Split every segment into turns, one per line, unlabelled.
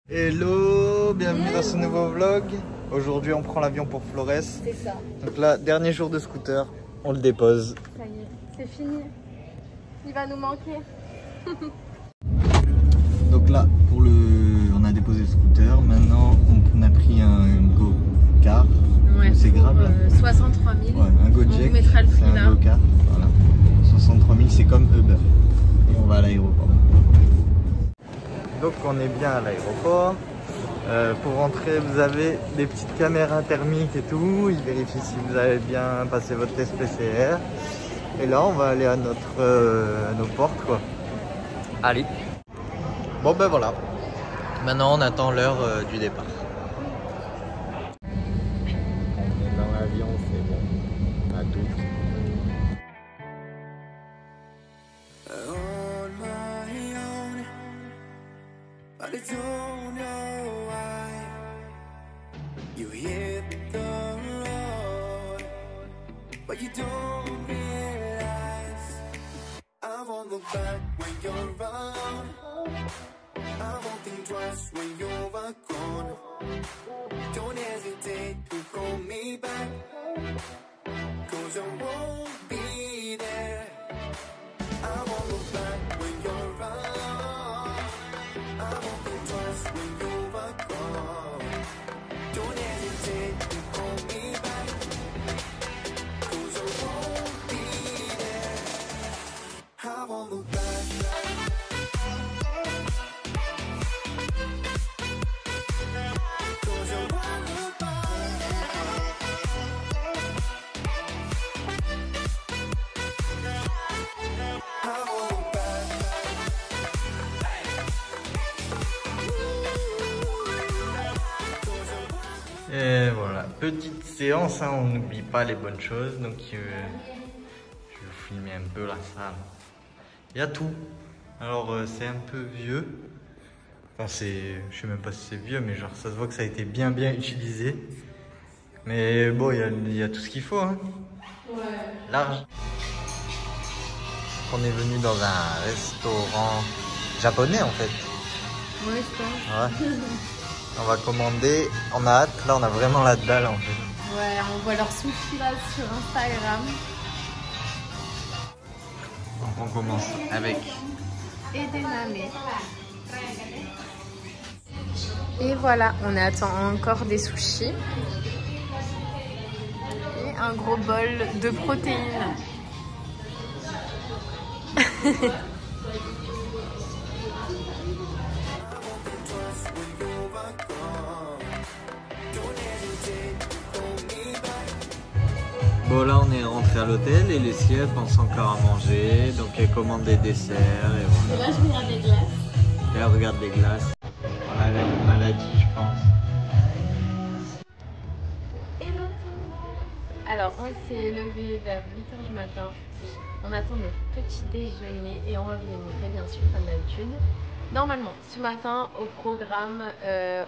Hello, bienvenue dans ce nouveau vlog. Aujourd'hui on prend l'avion pour Flores.
C'est ça.
Donc là, dernier jour de scooter, on le dépose.
Ça y est, c'est fini. Il va nous manquer.
Donc là, on a déposé le scooter. Maintenant, on a pris un go-kart.
Ouais,
c'est grave là.
63 000.
Ouais, un Gojek.
On vous mettra le prix
c'est
là.
Un go-kart. Voilà. 63 000, c'est comme Uber. Et on va à l'aéroport. Donc on est bien à l'aéroport. Pour rentrer, vous avez des petites caméras thermiques et tout. Ils vérifient si vous avez bien passé votre test PCR. Et là, on va aller à nos portes, quoi. Allez. Bon ben voilà. Maintenant, on attend l'heure du départ. On est dans l'avion, c'est bon. À tout.
But I don't know why you hit the road, but you don't realize I won't look back when you're around. I won't think twice when you're gone. Don't hesitate to call me back, 'cause I won't be there. I won't look back when you're around. I won't think twice when you're gone. Don't hesitate to call me back, 'cause I won't be there. I won't look back.
Et voilà, petite séance, hein, on n'oublie pas les bonnes choses. Donc je vais vous filmer un peu la salle. Il y a tout. Alors c'est un peu vieux. Enfin je sais même pas si c'est vieux, mais genre ça se voit que ça a été bien utilisé. Mais bon, il y a tout ce qu'il faut, hein.
Ouais.
Large. On est venu dans un restaurant japonais en fait.
Ouais, je pense.
Ouais. On va commander, on a hâte, là on a vraiment la dalle en fait.
Ouais, on voit leurs sushis là sur Instagram.
Donc on commence avec
Edamame. Et voilà, on attend encore des sushis. Et un gros bol de protéines.
Bon là on est rentré à l'hôtel et les filles pensent encore à manger, donc elles commandent des desserts et voilà.
Et là je regarde les glaces.
Et elle regarde les glaces. Voilà, elle a une maladie je pense.
Alors on s'est levé vers 8 h du matin. On attend notre petit déjeuner et on va vous montrer bien sûr comme d'habitude. Normalement, ce matin au programme,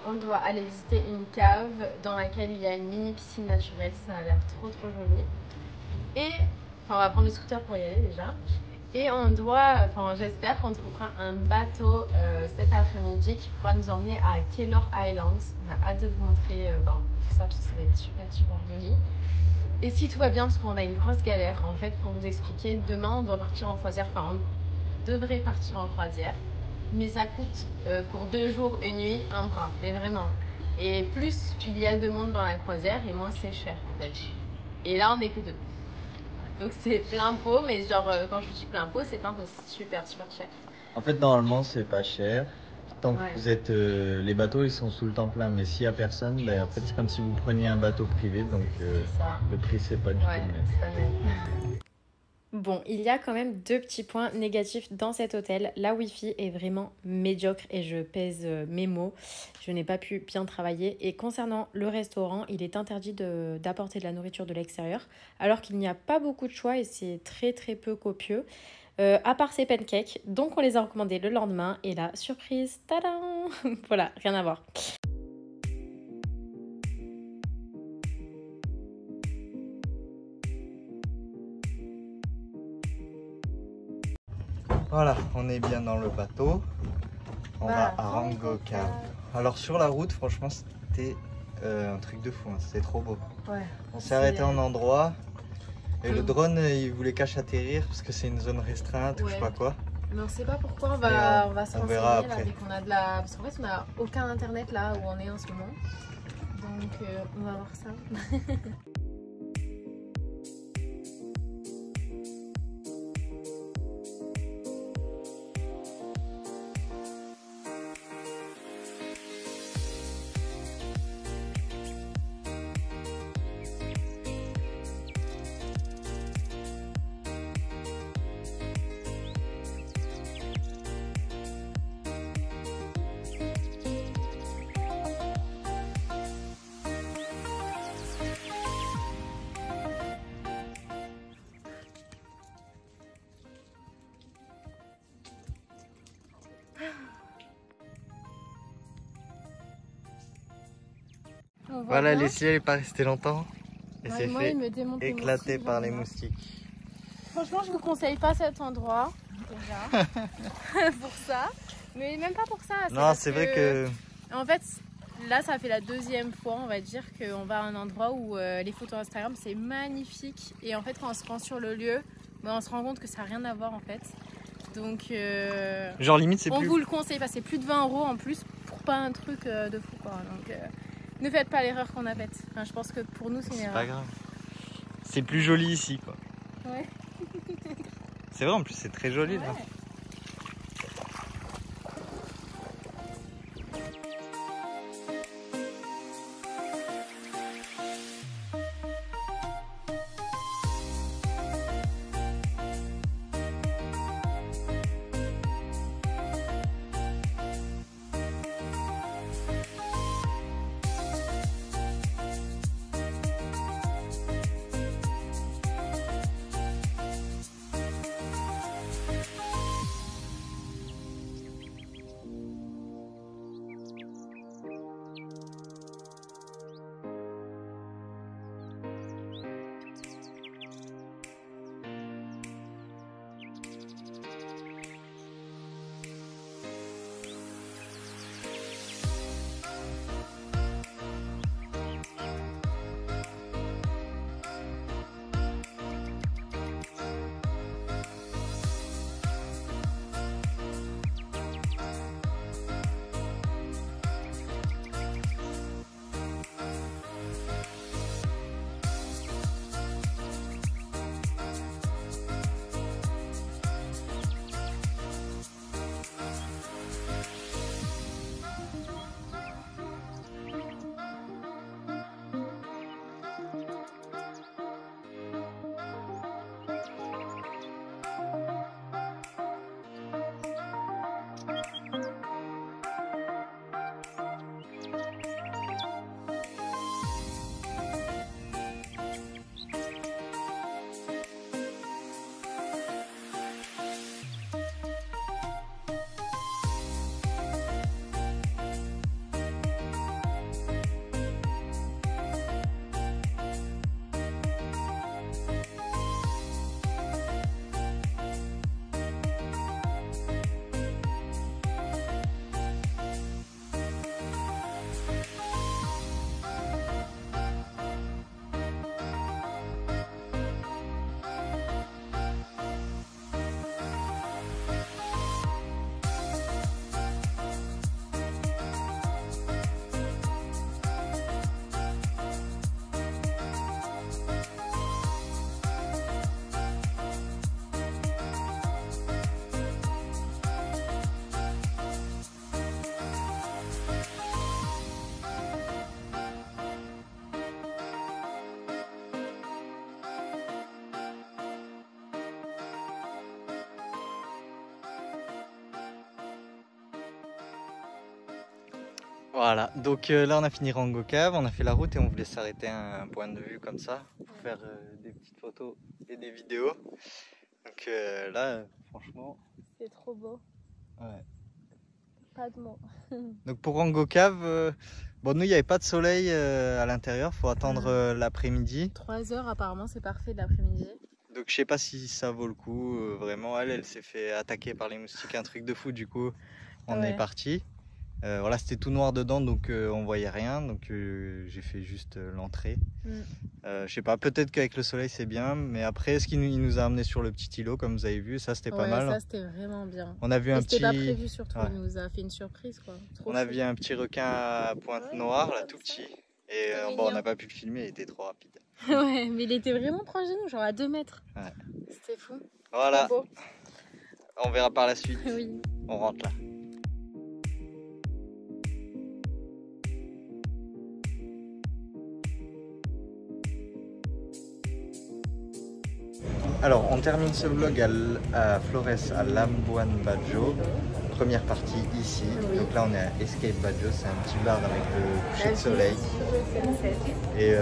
on doit aller visiter une cave dans laquelle il y a une mini piscine naturelle. Ça a l'air trop joli. Et on va prendre le scooter pour y aller déjà. Et on doit, j'espère qu'on trouvera un bateau cet après-midi qui pourra nous emmener à Keilor Islands. On a hâte de vous montrer tout ça, ça va être super joli. Et si tout va bien, parce qu'on a une grosse galère en fait, pour vous expliquer, demain on doit partir en croisière, on devrait partir en croisière. Mais ça coûte pour 2 jours, 1 nuit, un bras, mais vraiment. Et plus il y a de monde dans la croisière, et moins c'est cher en fait. Et là, on n'est que 2. Donc c'est plein pot, mais genre quand je dis plein pot, c'est plein pot, c'est super cher.
En fait normalement c'est pas cher. Tant que
Ouais.
vous êtes, les bateaux ils sont tout le temps pleins, mais s'il y a personne, ben, en fait c'est comme si vous preniez un bateau privé, donc le prix c'est pas du tout le même.
Bon, il y a quand même 2 petits points négatifs dans cet hôtel. La Wi-Fi est vraiment médiocre et je pèse mes mots. Je n'ai pas pu bien travailler. Et concernant le restaurant, il est interdit d'apporter de la nourriture de l'extérieur, alors qu'il n'y a pas beaucoup de choix et c'est très peu copieux. À part ces pancakes, donc on les a recommandés le lendemain. Et là, surprise, tadam. Voilà, rien à voir.
Voilà, on est bien dans le bateau. On va à Rango Cave. Alors sur la route, franchement, c'était un truc de fou. Hein. C'était trop beau.
Ouais.
On s'est arrêté en endroit. Et le drone, il voulait qu'à atterrir parce que c'est une zone restreinte ou je sais pas quoi.
Mais on sait pas pourquoi, on va se renseigner là, dès qu'on a de la... Parce qu'en fait, on n'a aucun internet là où on est en ce moment. Donc, on va voir ça.
Voilà, Leslie, elle n'est pas restée longtemps. Et
Ouais,
s'est
moi,
fait
il me démonte les
éclater
moustiques,
par les
j'en ai marre.
moustiques.
Franchement, je vous conseille pas cet endroit, déjà, pour ça. Mais même pas pour ça.
Non, c'est vrai que...
En fait, là, ça fait la deuxième fois, on va dire, qu'on va à un endroit où les photos Instagram, c'est magnifique. Et en fait, quand on se rend sur le lieu, on se rend compte que ça n'a rien à voir, en fait. Donc,
Genre limite, c'est
on
plus...
vous le conseille pas. C'est plus de 20 € en plus pour pas un truc de fou, quoi. Donc, ne faites pas l'erreur qu'on a faite. Enfin, je pense que pour nous, c'est une
C'est
erreur.
pas grave. C'est plus joli ici, quoi.
Ouais.
C'est vrai, en plus, c'est très joli, là.
Ouais.
Voilà, donc là on a fini Rango Cave, on a fait la route et on voulait s'arrêter à un point de vue comme ça pour faire des petites photos et des vidéos. Donc là, franchement...
C'est trop beau.
Ouais.
Pas de mots.
Donc pour Rango Cave, bon nous il n'y avait pas de soleil à l'intérieur, faut attendre l'après-midi.
3 heures apparemment, c'est parfait de l'après-midi.
Donc je sais pas si ça vaut le coup, vraiment. Elle s'est fait attaquer par les moustiques, un truc de fou. Du coup, on est parti. Voilà, c'était tout noir dedans, donc on voyait rien. Donc j'ai fait juste l'entrée. Je sais pas, peut-être qu'avec le soleil c'est bien, mais après, il nous a amené sur le petit îlot, comme vous avez vu, ça c'était pas mal.
Ça c'était vraiment bien.
On a vu un petit.
C'était pas prévu surtout, il nous a fait une surprise quoi.
On a vu un petit requin à pointe noire, là, tout petit. Et bon, on n'a pas pu le filmer, il était trop rapide.
Ouais, mais il était vraiment proche de nous, genre à 2 mètres.
Ouais.
C'était fou.
Voilà. On verra par la suite.
Oui.
On rentre là. Alors, on termine ce vlog à Flores, à Lambuan Bajo. Première partie ici.
Oui.
Donc là, on est à Escape Bajo. C'est un petit bar avec le coucher de soleil. Et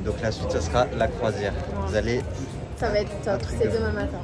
donc la suite, ça sera la croisière. Vous allez...
Ça va être top, c'est demain matin.